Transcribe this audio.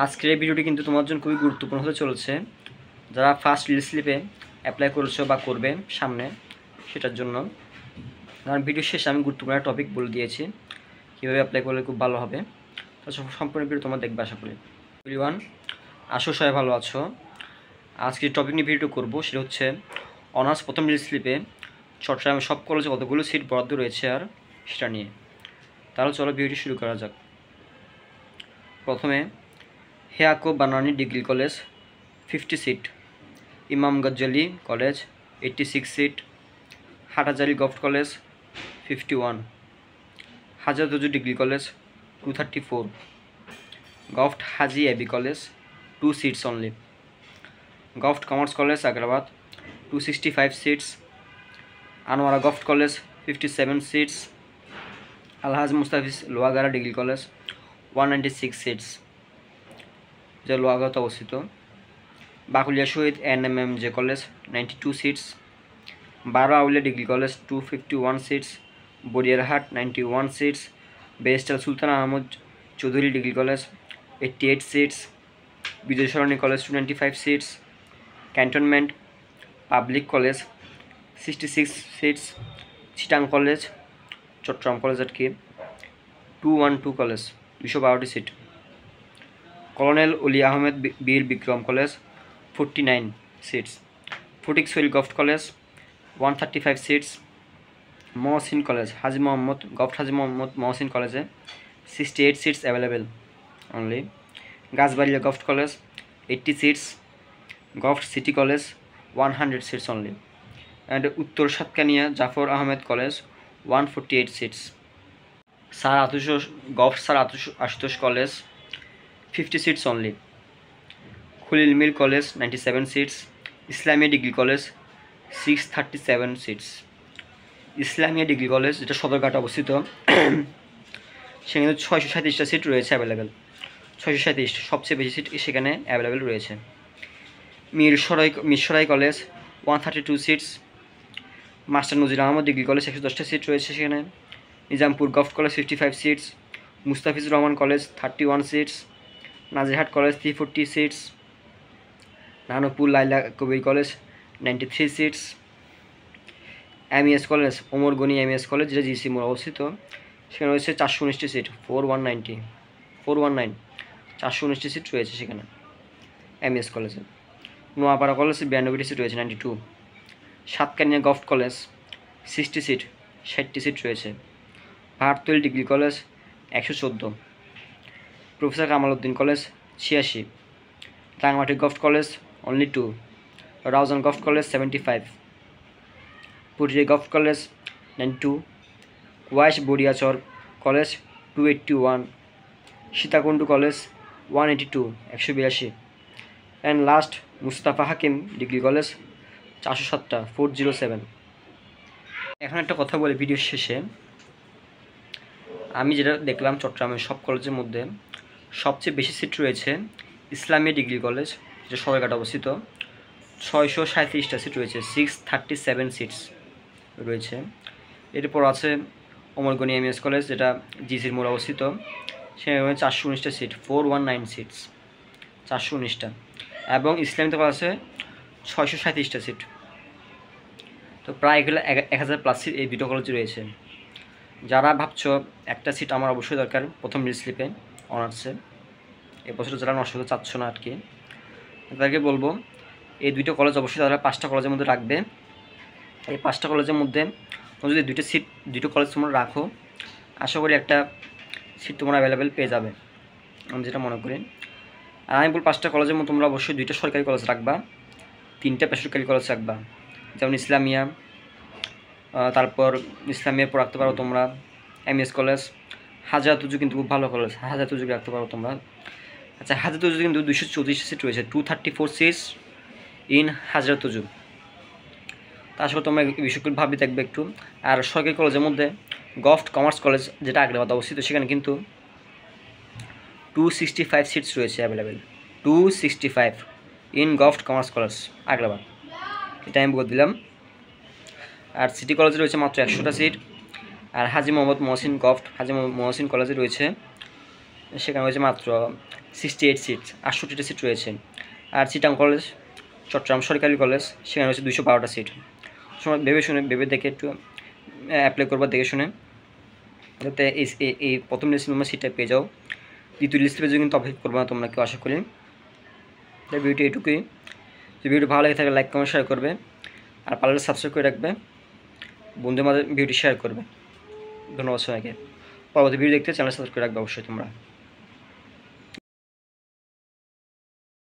আজকের এই ভিডিওটি কিন্তু তোমার জন্য খুবই গুরুত্বপূর্ণ হতে চলেছে। যারা ফার্স্ট লিস্ট স্লিপে অ্যাপ্লাই করেছো বা করবে সামনে, সেটার জন্য। কারণ ভিডিও শেষে আমি গুরুত্বপূর্ণ একটা টপিক বলে দিয়েছি, কীভাবে অ্যাপ্লাই করলে খুব ভালো হবে। সম্পূর্ণ ভিডিও তোমার দেখবে আশা করি। এভরিওয়ান, আসো সবাই ভালো আছো। আজকে টপিক নিয়ে ভিডিও করবো, সেটা হচ্ছে অনার্স প্রথম লিস্ট স্লিপে চট্টগ্রামে সব কলেজে কতগুলো সিট বরাদ্দ রয়েছে আর সেটা নিয়ে। তাহলে চলো ভিডিওটি শুরু করা যাক। প্রথমে Heako Banani degree college 50 seat, Imam Gazzali college 86 seat, Hathazari government college 51, হাজার দুজু degree college 234, government Haji AB college 2 seats only, government commerce college Agrabad 265 seats, Anowara government college 57 seats, Alhaj Mustafiz Lohagara degree college 196 seats, যা লোয়াগাড়াতে অবস্থিত, Bakulia Shahid NMMJ college 92 seats, Baro Aulia degree college 251 seats, Bariarhat 91 seats, barrister Sultan Ahmad Chowdhury degree college 88 seats, Bijoy Sarani college 295 seats, cantonment public college 66 seats, Chittagong college Chattogram college আর কি 212 college 212টি seat, colonel Oli Ahmed Bir Bikram college 49 seats, Fatikchhari government college 135 seats, Mohsin college Haji Mohammad government Haji Mohammad Mohsin কলেজে 68 seats available only, Gachbaria government college 80 seats, government city college 100 seats only, and Uttar Satkania Jafar Ahmed college 148 seats, sir Ashutosh college 50 seats only, খুলিল মিল college 97 seats, Islamia degree college 637 seats, Islamia degree college যেটা সদরঘাটে অবস্থিত, সেখানে 637টা seat রয়েছে available, 637 সবচেয়ে বেশি সিট সেখানে অ্যাভেলেবেল রয়েছে, Mirsarai college 132 seats, master Nazir Ahmed degree college 110টা সিট রয়েছে সেখানে, Nizampur government college 55 seats, Mustafizur Rahman college 31 seats, Nazirhat college 340 seats, Nanpur Laila Kabir college 93 seats, MES college Omar Gani MES college যেটা জিসি মোড় অবস্থিত, সেখানে রয়েছে 419টি সিট 419 419টি সিট রয়েছে সেখানে MES কলেজে, নোয়াপাড়া কলেজ 92টি সিট রয়েছে 92, সাতকানিয়া গভর্নমেন্ট কলেজ 60 সিট 60টি সিট রয়েছে, ভারতল degree college 114, professor Kamal Uddin college 86, Rangamati government college only 2, Raozan government college 75, Purulia government college 92, Kuaish Buriachar college 281, Sitakunda college 182 182, and last Mustafa Hakim degree college 407টা 407। এখন একটা কথা বলি ভিডিও শেষে, আমি যেটা দেখলাম চট্টগ্রামের সব কলেজের মধ্যে সবচেয়ে বেশি সিট রয়েছে ইসলামিয়া ডিগ্রি কলেজ যেটা সদরঘাটে অবস্থিত, 637টা সিট রয়েছে, 637 সিটস রয়েছে। এরপর আছে ওমর গনি MES কলেজ যেটা জিসির মোড় অবস্থিত, সেখানে 419টা সিট 419 সিটস 419টা, এবং ইসলামিতে আছে 637টা সিট। তো প্রায় এগুলো 1000+ সিট এই দুটো কলেজে রয়েছে। যারা ভাবছো একটা সিট আমার অবশ্যই দরকার প্রথম লিস্ট স্লিপে অনার্সে, এবছর যারা নষ্ট করতে চাচ্ছ না আর কি, তাদেরকে বলবো এই দুটো কলেজ অবশ্যই তারা 5টা কলেজের মধ্যে রাখবে। এই 5টা কলেজের মধ্যে যদি দুটো কলেজ তোমরা রাখো, আশা করি একটা সিট তোমরা অ্যাভেলেবেল পেয়ে যাবে, আমি যেটা মনে করি। আর আমি বল 5টা কলেজের মধ্যে তোমরা অবশ্যই 2টা সরকারি কলেজ রাখবা, 3টা বেসরকারি কলেজ রাখবা, যেমন ইসলামিয়া, তারপর ইসলামিয়ার পর রাখতে পারো তোমরা MES কলেজ, হাজারতুজু কিন্তু খুব ভালো কলেজ, হাজারতুজু রাখতে পারো তোমরা। আচ্ছা, হাজারতুজু কিন্তু 234 সিট রয়েছে, 234 সিটস ইন হাজারতুজু। তা আসলে তোমরা বিষয়গুলো ভাবি দেখবে একটু। আর সরকারি কলেজের মধ্যে গভর্নমেন্ট কমার্স কলেজ যেটা আগ্রাবাদ অবস্থিত, সেখানে কিন্তু 265 সিটস রয়েছে available, 265 in government commerce college Agrabad, এটা আমি বলে দিলাম। আর সিটি কলেজে রয়েছে মাত্র 100টা সিট, আর হাজি মোহাম্মদ মহসিন কলেজে রয়েছে সেখানে হয়েছে মাত্র 68 সিট, 68টা সিট রয়েছে। আর চিটাং কলেজ, চট্টগ্রাম সরকারি কলেজ, সেখানে হচ্ছে 212টা সিট। ভেবে দেখে একটু অ্যাপ্লাই করবা দেখে শুনে, যাতে এই প্রথম লিস্ট তোমরা সিটটা পেয়ে যাও। দ্বিতীয় লিস্ট পেয়ে কিন্তু অপেক্ষা করবো না তোমরা কেউ, আশা করি। তাই ভিডিওটি এটুকুই। যদি ভিডিও ভালো লাগে থাকে লাইক কমেন্ট শেয়ার করবে, আর পারলে সাবস্ক্রাইব করে রাখবে, বন্ধুদের মাঝে ভিডিওটি শেয়ার করবে। ধন্যবাদ সবাইকে। পরবর্তী ভিডিও দেখতে চ্যানেল সাবস্ক্রাইব করে রাখবে অবশ্যই তোমরা।